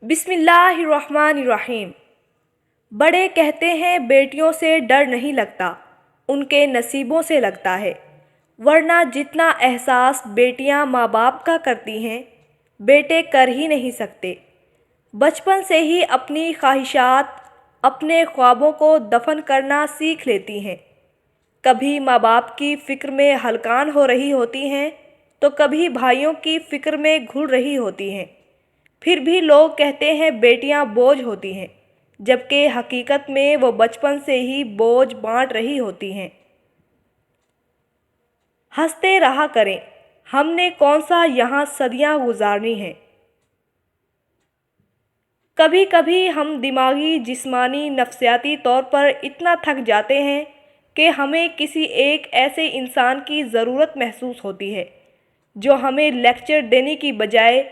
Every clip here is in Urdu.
بسم اللہ الرحمن الرحیم۔ بڑے کہتے ہیں بیٹیوں سے ڈر نہیں لگتا، ان کے نصیبوں سے لگتا ہے، ورنہ جتنا احساس بیٹیاں ماں باپ کا کرتی ہیں بیٹے کر ہی نہیں سکتے۔ بچپن سے ہی اپنی خواہشات، اپنے خوابوں کو دفن کرنا سیکھ لیتی ہیں۔ کبھی ماں باپ کی فکر میں ہلکان ہو رہی ہوتی ہیں تو کبھی بھائیوں کی فکر میں گھل رہی ہوتی ہیں۔ پھر بھی لوگ کہتے ہیں بیٹیاں بوجھ ہوتی ہیں، جبکہ حقیقت میں وہ بچپن سے ہی بوجھ بانٹ رہی ہوتی ہیں۔ ہنستے رہا کریں، ہم نے کون سا یہاں صدیاں گزارنی ہیں۔ کبھی کبھی ہم دماغی، جسمانی، نفسیاتی طور پر اتنا تھک جاتے ہیں کہ ہمیں کسی ایک ایسے انسان کی ضرورت محسوس ہوتی ہے جو ہمیں لیکچر دینے کی بجائے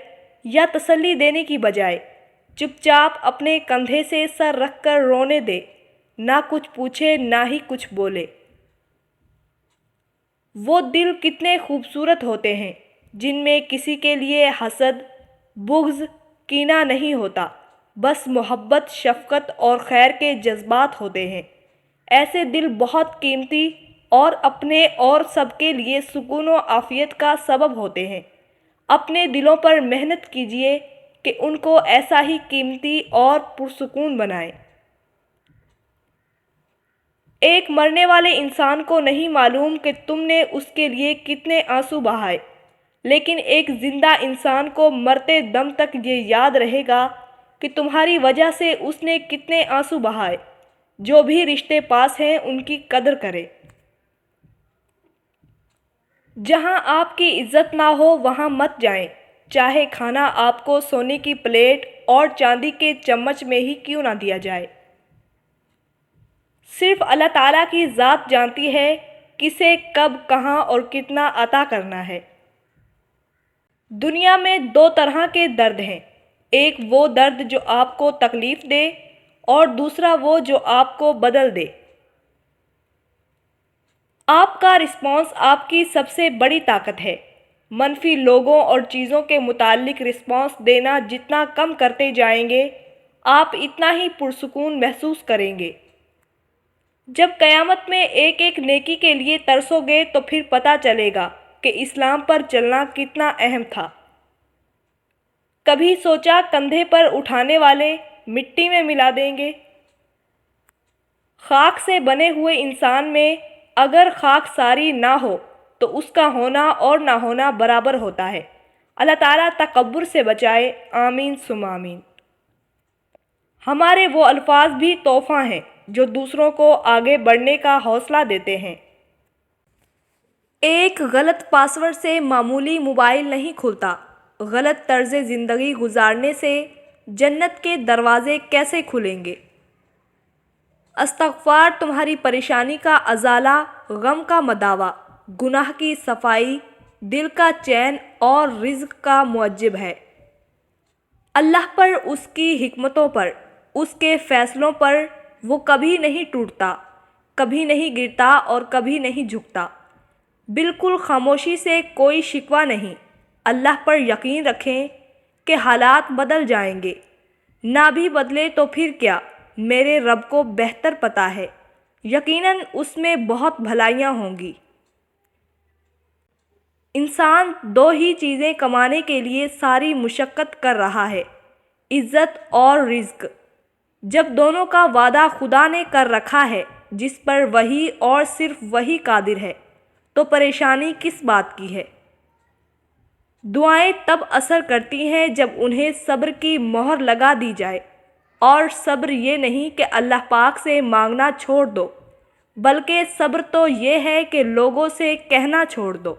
یا تسلی دینے کی بجائے چپ چاپ اپنے کندھے سے سر رکھ کر رونے دے، نہ کچھ پوچھے نہ ہی کچھ بولے۔ وہ دل کتنے خوبصورت ہوتے ہیں جن میں کسی کے لیے حسد، بغض، کینہ نہیں ہوتا، بس محبت، شفقت اور خیر کے جذبات ہوتے ہیں۔ ایسے دل بہت قیمتی اور اپنے اور سب کے لیے سکون و عافیت کا سبب ہوتے ہیں۔ اپنے دلوں پر محنت کیجیے کہ ان کو ایسا ہی قیمتی اور پرسکون بنائیں۔ ایک مرنے والے انسان کو نہیں معلوم کہ تم نے اس کے لیے کتنے آنسو بہائے، لیکن ایک زندہ انسان کو مرتے دم تک یہ یاد رہے گا کہ تمہاری وجہ سے اس نے کتنے آنسو بہائے۔ جو بھی رشتے پاس ہیں ان کی قدر کرے۔ جہاں آپ کی عزت نہ ہو وہاں مت جائیں، چاہے کھانا آپ کو سونے کی پلیٹ اور چاندی کے چمچ میں ہی کیوں نہ دیا جائے۔ صرف اللہ تعالیٰ کی ذات جانتی ہے کسے کب، کہاں اور کتنا عطا کرنا ہے۔ دنیا میں دو طرح کے درد ہیں، ایک وہ درد جو آپ کو تکلیف دے اور دوسرا وہ جو آپ کو بدل دے۔ آپ کا رسپانس آپ کی سب سے بڑی طاقت ہے۔ منفی لوگوں اور چیزوں کے متعلق رسپانس دینا جتنا کم کرتے جائیں گے، آپ اتنا ہی پرسکون محسوس کریں گے۔ جب قیامت میں ایک ایک نیکی کے لیے ترسو گے تو پھر پتہ چلے گا کہ اسلام پر چلنا کتنا اہم تھا۔ کبھی سوچا کندھے پر اٹھانے والے مٹی میں ملا دیں گے؟ خاک سے بنے ہوئے انسان میں اگر خاک ساری نہ ہو تو اس کا ہونا اور نہ ہونا برابر ہوتا ہے۔ اللہ تعالیٰ تکبر سے بچائے، آمین ثم آمین۔ ہمارے وہ الفاظ بھی تحفہ ہیں جو دوسروں کو آگے بڑھنے کا حوصلہ دیتے ہیں۔ ایک غلط پاسورڈ سے معمولی موبائل نہیں کھلتا، غلط طرز زندگی گزارنے سے جنت کے دروازے کیسے کھلیں گے؟ استغفار تمہاری پریشانی کا ازالہ، غم کا مداوا، گناہ کی صفائی، دل کا چین اور رزق کا موجب ہے۔ اللہ پر، اس کی حکمتوں پر، اس کے فیصلوں پر وہ کبھی نہیں ٹوٹتا، کبھی نہیں گرتا اور کبھی نہیں جھکتا۔ بالکل خاموشی سے کوئی شکوہ نہیں۔ اللہ پر یقین رکھیں کہ حالات بدل جائیں گے، نہ بھی بدلے تو پھر کیا، میرے رب کو بہتر پتہ ہے، یقیناً اس میں بہت بھلائیاں ہوں گی۔ انسان دو ہی چیزیں کمانے کے لیے ساری مشقت کر رہا ہے، عزت اور رزق۔ جب دونوں کا وعدہ خدا نے کر رکھا ہے جس پر وہی اور صرف وہی قادر ہے، تو پریشانی کس بات کی ہے؟ دعائیں تب اثر کرتی ہیں جب انہیں صبر کی مہر لگا دی جائے، اور صبر یہ نہیں کہ اللہ پاک سے مانگنا چھوڑ دو، بلکہ صبر تو یہ ہے کہ لوگوں سے کہنا چھوڑ دو۔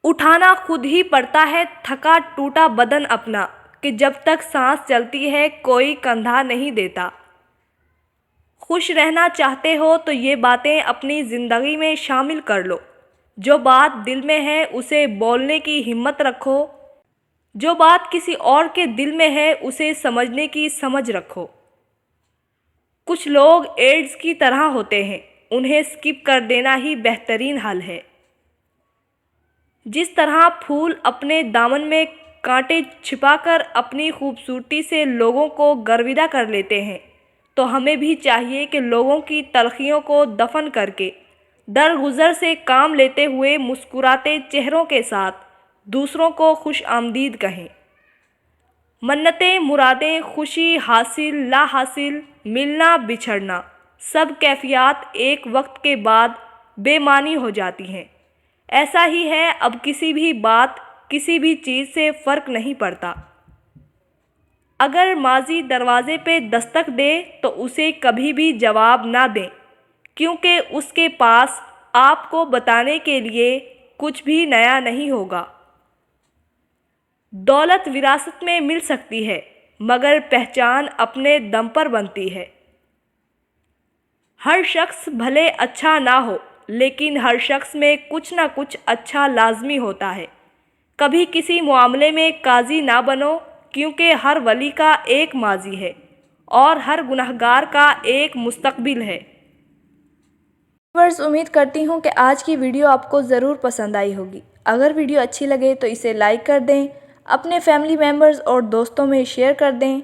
اٹھانا خود ہی پڑتا ہے تھکا ٹوٹا بدن اپنا، کہ جب تک سانس چلتی ہے کوئی کندھا نہیں دیتا۔ خوش رہنا چاہتے ہو تو یہ باتیں اپنی زندگی میں شامل کر لو۔ جو بات دل میں ہے اسے بولنے کی ہمت رکھو، جو بات کسی اور کے دل میں ہے اسے سمجھنے کی سمجھ رکھو۔ کچھ لوگ ایڈز کی طرح ہوتے ہیں، انہیں سکپ کر دینا ہی بہترین حل ہے۔ جس طرح پھول اپنے دامن میں کانٹے چھپا کر اپنی خوبصورتی سے لوگوں کو گرویدہ کر لیتے ہیں، تو ہمیں بھی چاہیے کہ لوگوں کی تلخیوں کو دفن کر کے درگزر سے کام لیتے ہوئے مسکراتے چہروں کے ساتھ دوسروں کو خوش آمدید کہیں۔ منتیں، مرادیں، خوشی، حاصل، لا حاصل، ملنا، بچھڑنا، سب کیفیات ایک وقت کے بعد بے معنی ہو جاتی ہیں۔ ایسا ہی ہے، اب کسی بھی بات، کسی بھی چیز سے فرق نہیں پڑتا۔ اگر ماضی دروازے پہ دستک دے تو اسے کبھی بھی جواب نہ دیں، کیونکہ اس کے پاس آپ کو بتانے کے لیے کچھ بھی نیا نہیں ہوگا۔ دولت وراثت میں مل سکتی ہے، مگر پہچان اپنے دم پر بنتی ہے۔ ہر شخص بھلے اچھا نہ ہو، لیکن ہر شخص میں کچھ نہ کچھ اچھا لازمی ہوتا ہے۔ کبھی کسی معاملے میں قاضی نہ بنو، کیونکہ ہر ولی کا ایک ماضی ہے اور ہر گنہگار کا ایک مستقبل ہے۔ امید کرتی ہوں کہ آج کی ویڈیو آپ کو ضرور پسند آئی ہوگی۔ اگر ویڈیو اچھی لگے تو اسے لائک کر دیں، اپنے فیملی ممبرز اور دوستوں میں شیئر کر دیں،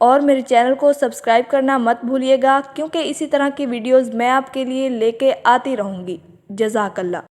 اور میرے چینل کو سبسکرائب کرنا مت بھولیے گا، کیونکہ اسی طرح کی ویڈیوز میں آپ کے لیے لے کے آتی رہوں گی۔ جزاک اللہ۔